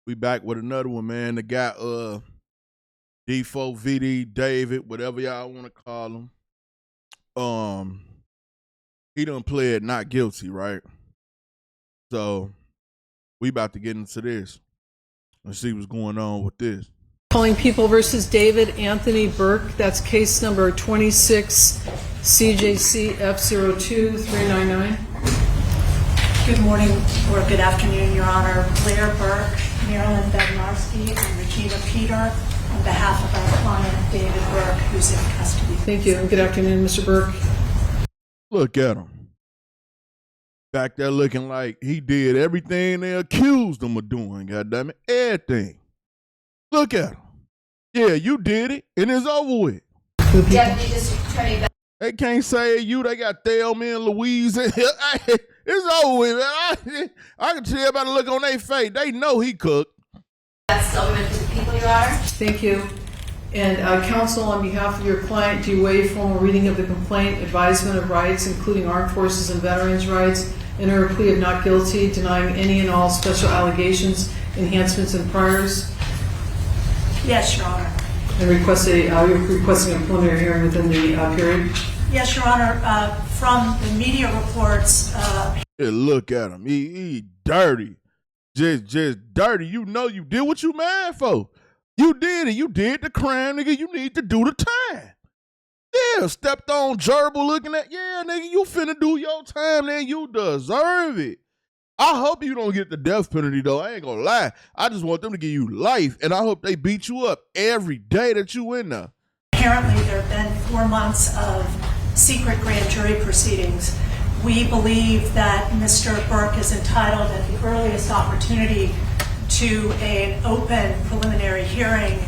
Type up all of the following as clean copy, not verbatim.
We back with another one, man. The guy, D4vd, David, whatever y'all want to call him. He done pled not guilty, right? So we about to get into this and see what's going on with this. Calling People versus David Anthony Burke. That's case number 26 CJC F02399. Good morning or good afternoon, Your Honor. Blair Burke, Marilyn Bednarski, and Regina Peter on behalf of our client, David Burke, who's in custody. Thank you. Good afternoon, Mr. Burke. Look at him. Back there looking like he did everything they accused him of doing, goddammit. Everything. Look at him. Yeah, you did it, and it's over with. Deputy District Attorney. They can't say you. They got Thelma and Louise in here. It's over with, man. I can tell by the look on their face. They know he cooked. That's over to the people, Your Honor. Thank you. And counsel, on behalf of your client, do you waive formal reading of the complaint, advisement of rights, including armed forces and veterans' rights, enter a plea of not guilty, denying any and all special allegations, enhancements, and priors? Yes, Your Honor. And you're requesting a preliminary hearing within the period? Yes, Your Honor. From the media reports... Hey, look at him. He dirty. Just dirty. You know you did what you mad for. You did it. You did the crime, nigga. You need to do the time. Yeah, stepped on gerbil looking at, yeah, nigga, you finna do your time, then you deserve it. I hope you don't get the death penalty, though. I ain't gonna lie. I just want them to give you life, and I hope they beat you up every day that you in there. Apparently, there have been 4 months of secret grand jury proceedings. We believe that Mr. Burke is entitled at the earliest opportunity to an open preliminary hearing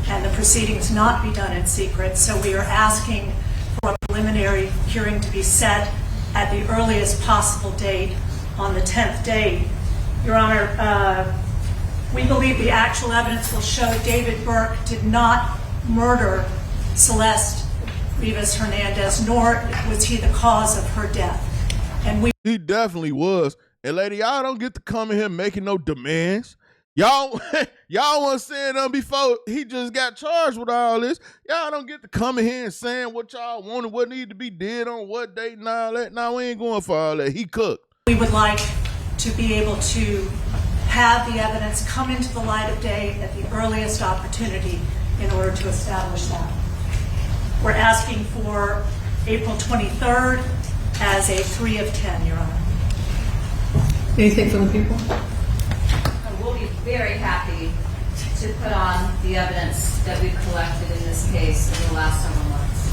and the proceedings not be done in secret. So we are asking for a preliminary hearing to be set at the earliest possible date on the 10th day. Your Honor, we believe the actual evidence will show David Burke did not murder Celeste Rivas Hernandez, nor was he the cause of her death. And he definitely was. And lady, y'all don't get to come in here making no demands. Y'all wasn't saying them before he just got charged with all this. Y'all don't get to come in here and saying what y'all wanted, what needed to be did on what date and all that. Now we ain't going for all that. He cooked. We would like to be able to have the evidence come into the light of day at the earliest opportunity in order to establish that. We're asking for April 23rd as a 3 of 10, Your Honor. Anything from the people? We'll be very happy to put on the evidence that we've collected in this case in the last several months.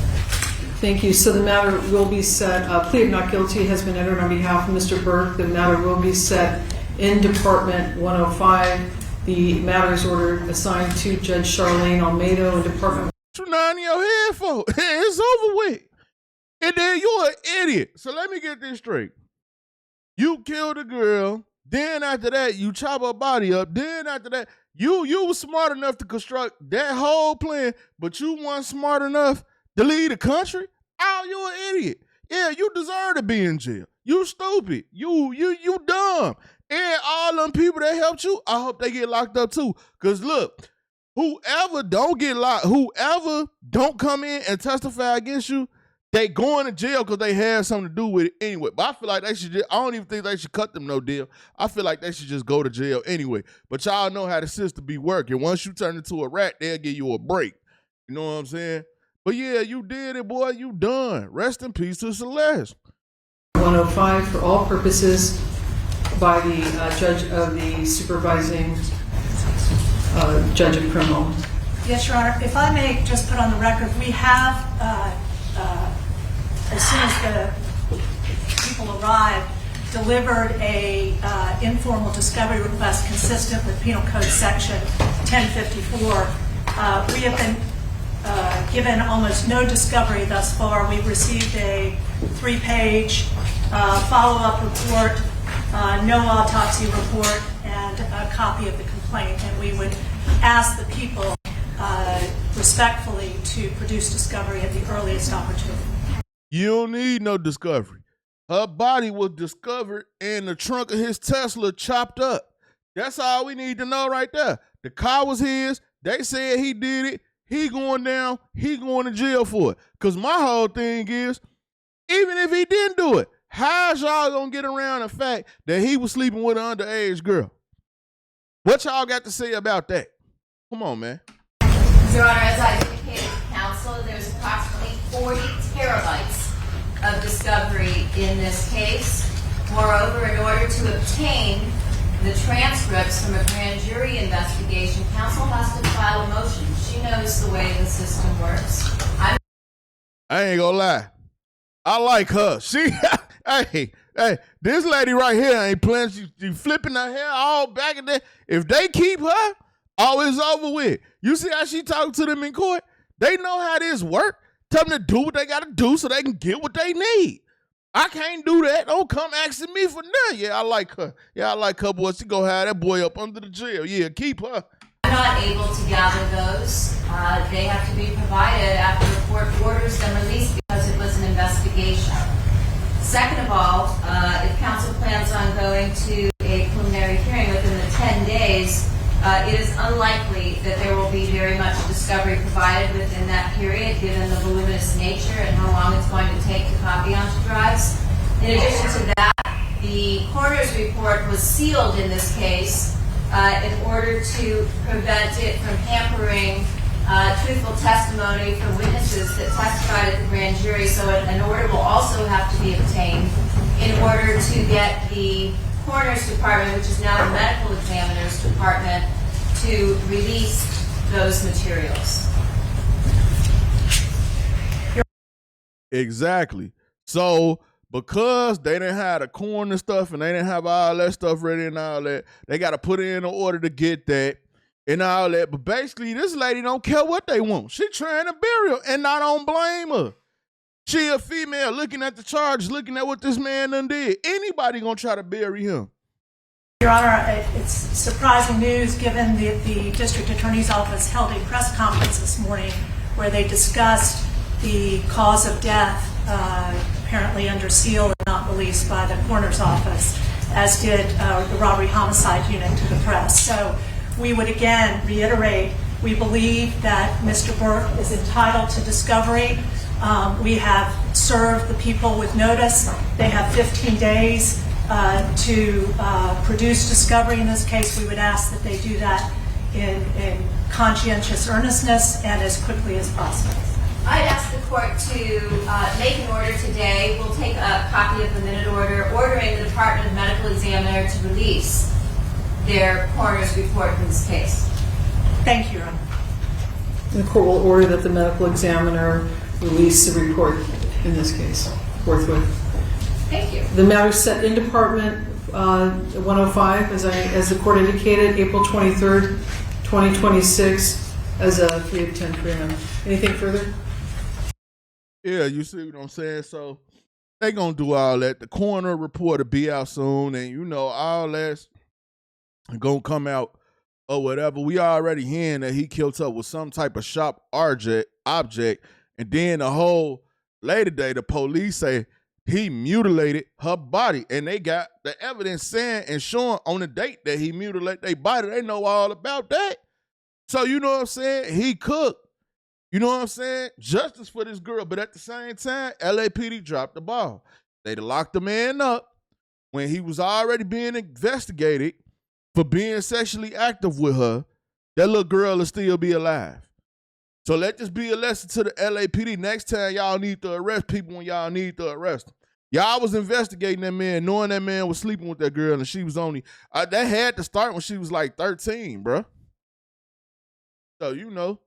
Thank you. So the matter will be set. Plea of not guilty has been entered on behalf of Mr. Burke. The matter will be set in Department 105. The matter is ordered assigned to Judge Charlene Almeida in Department. What you nodding your head for? It's over with. And then you're an idiot. So let me get this straight. You killed a girl. Then after that, you chop her body up. Then after that, you were smart enough to construct that whole plan, but you weren't smart enough to leave the country? Oh, you an idiot. Yeah, you deserve to be in jail. You stupid. You dumb. And all them people that helped you, I hope they get locked up too. Because look, whoever don't get locked, whoever don't come in and testify against you, they going to jail because they had something to do with it anyway. But I feel like they should just, I don't even think they should cut them no deal. I feel like they should just go to jail anyway. But y'all know how the system be working. Once you turn into a rat, they'll give you a break. You know what I'm saying? But yeah, you did it, boy. You done. Rest in peace to Celeste. 105 for all purposes by the judge of the supervising judge of criminal. Yes, Your Honor. If I may just put on the record, we have, as soon as the people arrived, delivered a informal discovery request consistent with Penal Code Section 1054. We have been given almost no discovery thus far. We've received a 3-page follow-up report, no autopsy report, and a copy of the complaint. And we would ask the people respectfully to produce discovery at the earliest opportunity. You don't need no discovery. Her body was discovered in the trunk of his Tesla, chopped up. That's all we need to know right there. The car was his. They said he did it. He going down. He going to jail for it. Because my whole thing is, even if he didn't do it, how's y'all going to get around the fact that he was sleeping with an underage girl? What y'all got to say about that? Come on, man. Your Honor, as I indicated to counsel, there's approximately 40 terabytes of discovery in this case. Moreover, in order to obtain the transcripts from a grand jury investigation, counsel has to file a motion. She knows the way the system works. I ain't gonna lie. I like her. She, hey, this lady right here ain't playing. She flipping her hair all back and there. If they keep her, oh, it's over with. You see how she talking to them in court? They know how this work. Tell them to do what they got to do so they can get what they need. I can't do that. Don't come asking me for nothing. Yeah, I like her. Yeah, I like her, boy. She go have that boy up under the jail. Yeah, keep her. I'm not able to gather those. They have to be provided after the court orders them released because it was an investigation. Second of all, if counsel plans on going to a preliminary hearing within the 10 days, it is unlikely that there will be very much discovery provided within that period, given the voluminous nature and how long it's going to take to copy onto drives. In addition to that, the coroner's report was sealed in this case in order to prevent it from hampering truthful testimony from witnesses that testified at the grand jury. So an order will also have to be obtained in order to get the coroner's department, which is now the medical examiner's department, to release those materials. Exactly. So because they didn't have the coroner stuff and they didn't have all that stuff ready and all that, they got to put in an order to get that and all that. But basically, this lady don't care what they want. She trying to bury her, and I don't blame her. She a female looking at the charges, looking at what this man done did. Anybody gonna try to bury him? Your Honor, it's surprising news given the District Attorney's Office held a press conference this morning where they discussed the cause of death, apparently under seal and not released by the coroner's office, as did the robbery homicide unit to the press. So we would again reiterate, we believe that Mr. Burke is entitled to discovery. We have served the people with notice. They have 15 days to produce discovery in this case. We would ask that they do that in conscientious earnestness and as quickly as possible. I'd ask the court to make an order today. We'll take a copy of the minute order ordering the Department of Medical Examiner to release their coroner's report in this case. Thank you, Your Honor. The court will order that the medical examiner release the report in this case forthwith. Thank you. The matter set in Department 105, as the court indicated, April 23rd, 2026, as a 3 of 10 p.m. Anything further? Yeah, you see what I'm saying? So they gonna do all that. The coroner report will be out soon, and you know all that's gonna come out or whatever. We already hearing that he killed her with some type of sharp object, and then the whole later day, the police say he mutilated her body, and they got the evidence saying and showing on the date that he mutilated their body. They know all about that. So you know what I'm saying? He cooked. You know what I'm saying? Justice for this girl, but at the same time, LAPD dropped the ball. They locked the man up when he was already being investigated for being sexually active with her. That little girl will still be alive. So let this be a lesson to the LAPD. Next time y'all need to arrest people when y'all need to arrest them. Y'all was investigating that man, knowing that man was sleeping with that girl, and she was only, that had to start when she was like 13, bruh. So, you know,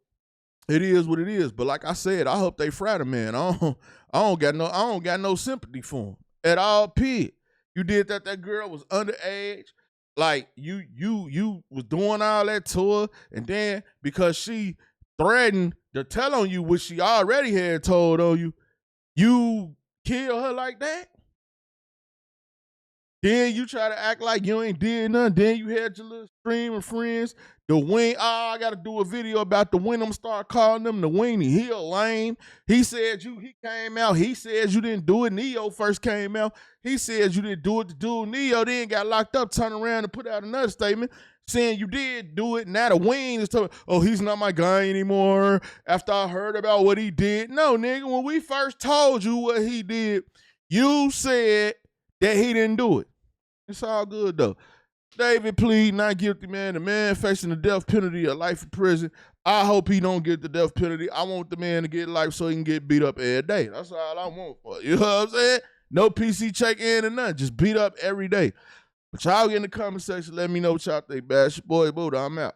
it is what it is. But like I said, I hope they fry the man. I don't got no sympathy for him at all, period. You did that girl was underage. Like, you was doing all that to her, and then because she threatened to tell on you what she already had told on you, you kill her like that? Then you try to act like you ain't did nothing. Then you had your little stream of friends. The wing, I got to do a video about the wing. I'm start calling them the weenie. He a lame. He said he came out. He said you didn't do it. Neo first came out. He said you didn't do it. The dude Neo then got locked up, turned around and put out another statement saying you did do it. Now the wing is talking, oh, he's not my guy anymore after I heard about what he did. No, nigga, when we first told you what he did, you said that he didn't do it. It's all good, though. David plead not guilty, man. The man facing the death penalty or life in prison. I hope he don't get the death penalty. I want the man to get life so he can get beat up every day. That's all I want for you. You know what I'm saying? No PC check-in or nothing. Just beat up every day. But y'all get in the comment section. Let me know what y'all think, man. It's your boy Buddha. I'm out.